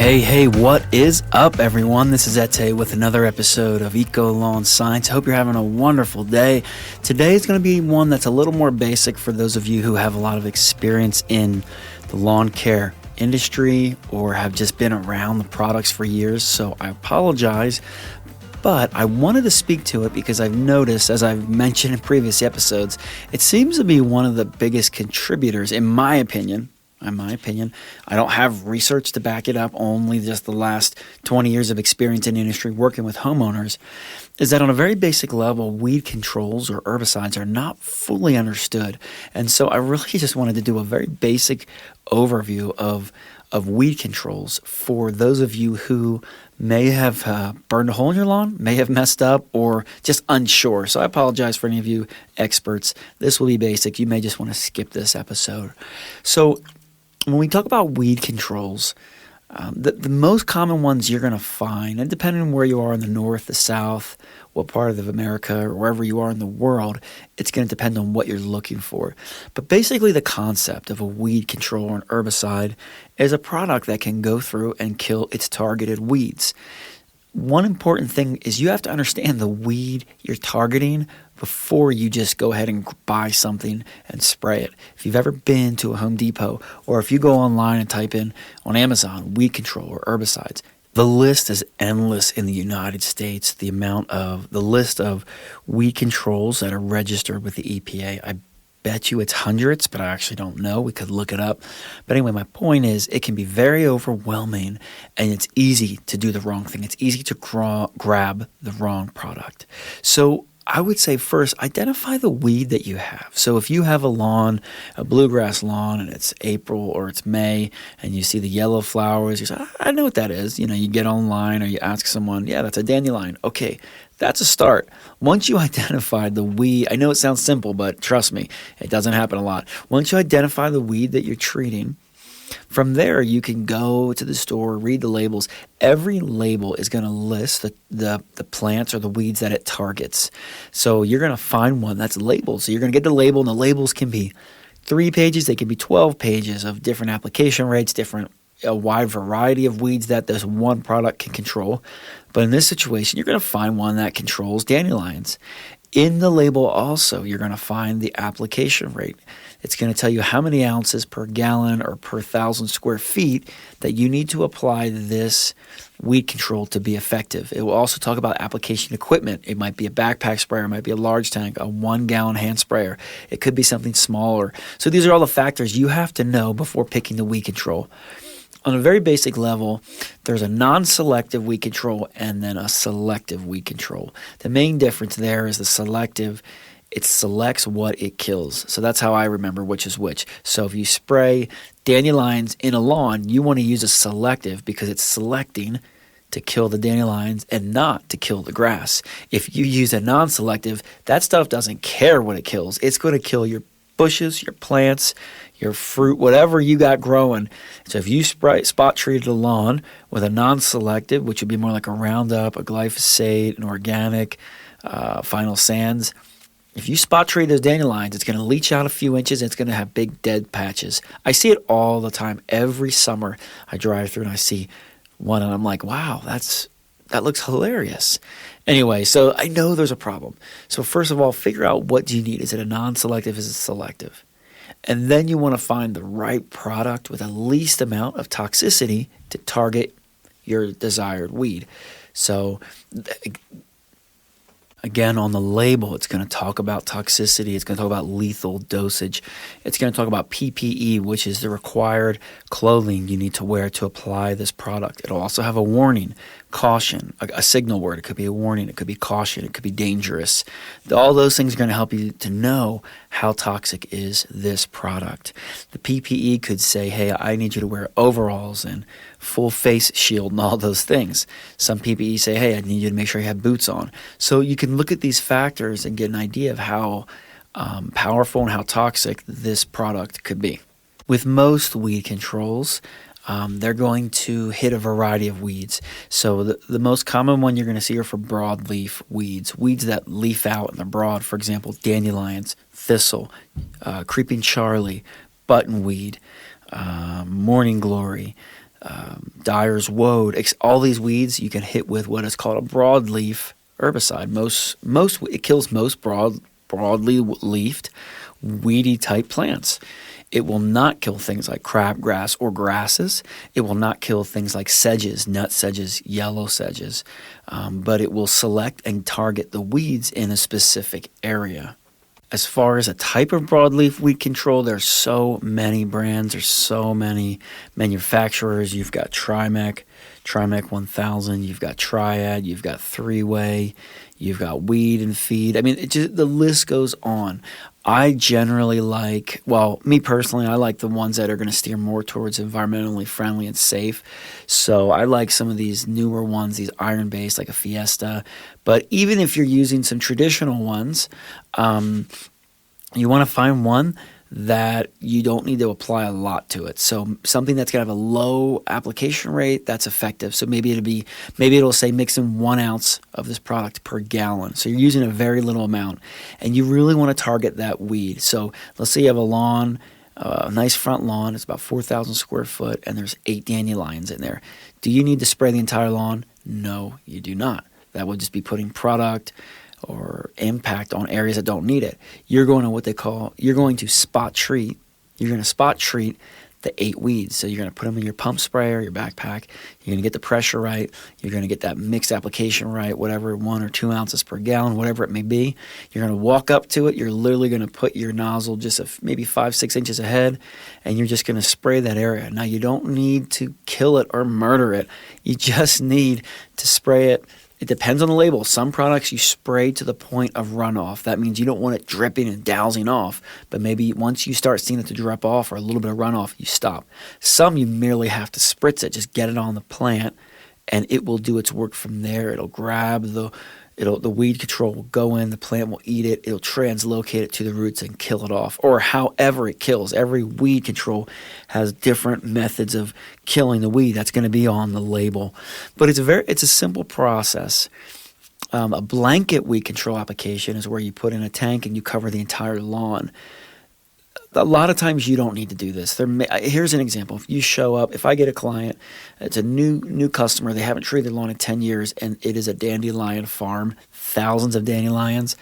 Hey, what is up, everyone? This is Ete with another episode of Eco Lawn Science. Hope you're having a wonderful day. Today is going to be one that's a little more basic for those of you who have a lot of experience in the lawn care industry or have just been around the products for years. So I apologize, but I wanted to speak to it because I've noticed, as I've mentioned in previous episodes, it seems to be one of the biggest contributors, in my opinion. I don't have research to back it up, only just the last 20 years of experience in the industry working with homeowners, is that on a very basic level, weed controls or herbicides are not fully understood. And so I really just wanted to do a very basic overview of weed controls for those of you who may have burned a hole in your lawn, may have messed up, or just unsure. So I apologize for any of you experts. This will be basic. You may just want to skip this episode. So when we talk about weed controls, the most common ones you're going to find, and depending on where you are in the north, the south, what part of America, or wherever you are in the world, it's going to depend on what you're looking for. But basically the concept of a weed control or an herbicide is a product that can go through and kill its targeted weeds. One important thing is you have to understand the weed you're targeting before you just go ahead and buy something and spray it. If you've ever been to a Home Depot, or if you go online and type in on Amazon weed control or herbicides, the list is endless in the United States. The list of weed controls that are registered with the EPA, I bet you it's hundreds, but I actually don't know. We could look it up. But anyway, my point is it can be very overwhelming, and it's easy to do the wrong thing. It's easy to grab the wrong product. So I would say first, identify the weed that you have. So if you have a lawn, a bluegrass lawn, and it's April or it's May, and you see the yellow flowers, you say, I know what that is. You get online or you ask someone, yeah, that's a dandelion. Okay, that's a start. Once you identify the weed, I know it sounds simple, but trust me, it doesn't happen a lot. Once you identify the weed that you're treating, from there, you can go to the store, read the labels. Every label is going to list the plants or the weeds that it targets. So you're going to find one that's labeled. So you're going to get the label, and the labels can be 3 pages. They can be 12 pages of different application rates, a wide variety of weeds that this one product can control. But in this situation, you're going to find one that controls dandelions. In the label also, you're going to find the application rate. It's going to tell you how many ounces per gallon or per 1,000 square feet that you need to apply this weed control to be effective. It will also talk about application equipment. It might be a backpack sprayer, it might be a large tank, a 1-gallon hand sprayer. It could be something smaller. So these are all the factors you have to know before picking the weed control. On a very basic level, there's a non-selective weed control and then a selective weed control. The main difference there is the selective, it selects what it kills. So that's how I remember which is which. So if you spray dandelions in a lawn, you want to use a selective because it's selecting to kill the dandelions and not to kill the grass. If you use a non-selective, that stuff doesn't care what it kills. It's going to kill your bushes, your plants, your fruit, whatever you got growing. So if you spot treated a lawn with a non-selective, which would be more like a Roundup, a glyphosate, an organic, final sands, if you spot treat those dandelions, it's going to leach out a few inches and it's going to have big dead patches. I see it all the time. Every summer I drive through and I see one and I'm like, wow, that looks hilarious. Anyway, so I know there's a problem. So first of all, figure out what do you need. Is it a non-selective? Is it selective? And then you want to find the right product with the least amount of toxicity to target your desired weed. So again, on the label, it's going to talk about toxicity. It's going to talk about lethal dosage. It's going to talk about PPE, which is the required clothing you need to wear to apply this product. It'll also have a warning, caution, a signal word. It could be a warning. It could be caution. It could be dangerous. All those things are going to help you to know how toxic is this product. The PPE could say, hey, I need you to wear overalls and full face shield and all those things. Some PPE say, hey, I need you to make sure you have boots on. So you can look at these factors and get an idea of how powerful and how toxic this product could be. With most weed controls, they're going to hit a variety of weeds. So the most common one you're going to see are for broadleaf weeds, weeds that leaf out in the broad, for example, dandelions, thistle, creeping Charlie, buttonweed, morning glory, Dyer's Woad, all these weeds you can hit with what is called a broadleaf herbicide. It kills most broadly leafed, weedy type plants. It will not kill things like crabgrass or grasses. It will not kill things like sedges, nut sedges, yellow sedges, but it will select and target the weeds in a specific area. As far as a type of broadleaf weed control, there's so many brands, there's so many manufacturers. You've got Trimec 1000, you've got Triad, you've got Three-Way, you've got Weed and Feed. I mean, the list goes on. I generally me personally, I like the ones that are going to steer more towards environmentally friendly and safe. So I like some of these newer ones, these iron-based, like a Fiesta. But even if you're using some traditional ones, you want to find one that you don't need to apply a lot to it. So something that's going to have a low application rate that's effective. So maybe it'll say mix in 1 ounce of this product per gallon. So you're using a very little amount, and you really want to target that weed. So let's say you have a lawn, a nice front lawn. It's about 4,000 square foot, and there's 8 dandelions in there. Do you need to spray the entire lawn? No, you do not. That would just be putting product or impact on areas that don't need it. You're going to spot treat. You're going to spot treat the 8 weeds. So you're going to put them in your pump sprayer, your backpack. You're going to get the pressure right. You're going to get that mixed application right, whatever, 1 or 2 ounces per gallon, whatever it may be. You're going to walk up to it. You're literally going to put your nozzle just maybe 5-6 inches ahead, and you're just going to spray that area. Now, you don't need to kill it or murder it. You just need to spray it. It depends on the label. Some products you spray to the point of runoff. That means you don't want it dripping and dousing off, but maybe once you start seeing it to drip off or a little bit of runoff, you stop. Some you merely have to spritz it, just get it on the plant, and it will do its work from there. It'll grab the weed control will go in, the plant will eat it, it'll translocate it to the roots and kill it off, or however it kills. Every weed control has different methods of killing the weed. That's going to be on the label. But it's a simple process. A blanket weed control application is where you put in a tank and you cover the entire lawn. A lot of times you don't need to do this. Here's an example. If you show up, if I get a client, it's a new customer, they haven't treated their lawn in 10 years, and it is a dandelion farm, thousands of dandelions,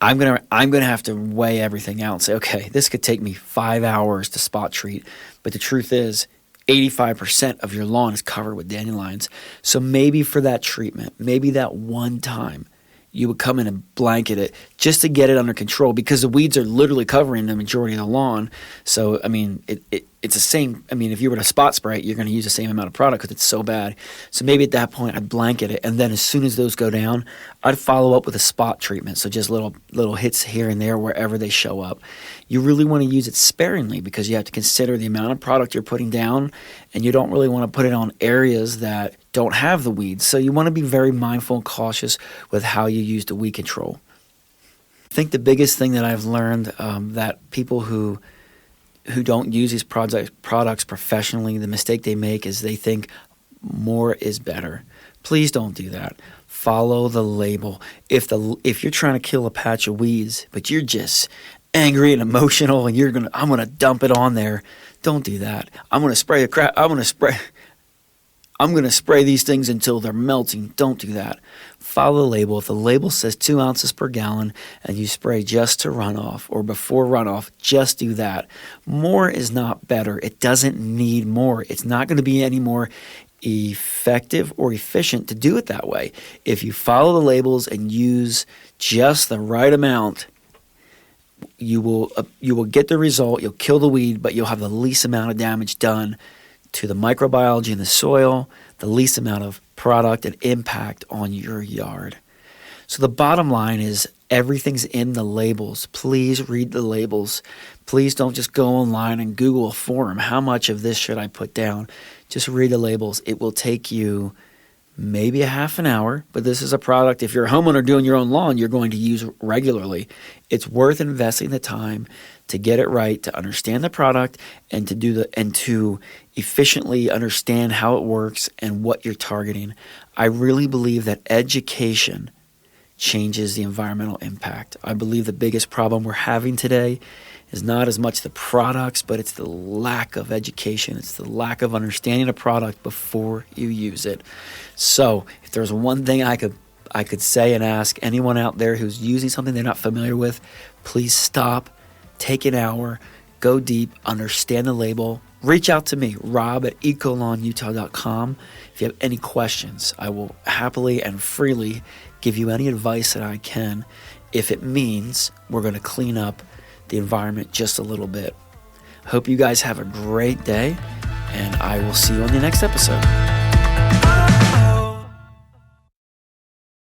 I'm gonna have to weigh everything out and say, okay, this could take me 5 hours to spot treat, but the truth is 85% of your lawn is covered with dandelions. So maybe for that treatment, maybe that one time, you would come in and blanket it just to get it under control, because the weeds are literally covering the majority of the lawn. So, I mean, it's the same. I mean, if you were to spot spray it, you're going to use the same amount of product because it's so bad. So maybe at that point, I'd blanket it. And then as soon as those go down, I'd follow up with a spot treatment. So just little hits here and there wherever they show up. You really want to use it sparingly because you have to consider the amount of product you're putting down, and you don't really want to put it on areas that don't have the weeds. So you want to be very mindful and cautious with how you use the weed control. I think the biggest thing that I've learned that people who don't use these products professionally, the mistake they make is they think more is better. Please don't do that. Follow the label. If you're trying to kill a patch of weeds, but you're just angry and emotional and I'm gonna dump it on there, don't do that. I'm gonna spray these things until they're melting. Don't do that. Follow the label. If the label says 2 ounces per gallon and you spray just to runoff or before runoff, just do that. More is not better. It doesn't need more. It's not going to be any more effective or efficient to do it that way. If you follow the labels and use just the right amount, you will get the result. You'll kill the weed, but you'll have the least amount of damage done to the microbiology in the soil, the least amount of product and impact on your yard. So the bottom line is everything's in the labels. Please read the labels. Please don't just go online and Google a forum. How much of this should I put down? Just read the labels. It will take you maybe a half an hour, but this is a product, if you're a homeowner doing your own lawn, you're going to use regularly. It's worth investing the time to get it right, to understand the product, and to efficiently understand how it works and what you're targeting. I really believe that education changes the environmental impact. I believe the biggest problem we're having today is not as much the products, but it's the lack of education. It's the lack of understanding a product before you use it. So if there's one thing I could say and ask anyone out there who's using something they're not familiar with, please stop, take an hour, go deep, understand the label. Reach out to me, rob@ecolawnutah.com. If you have any questions, I will happily and freely give you any advice that I can if it means we're going to clean up the environment just a little bit. Hope you guys have a great day, and I will see you on the next episode.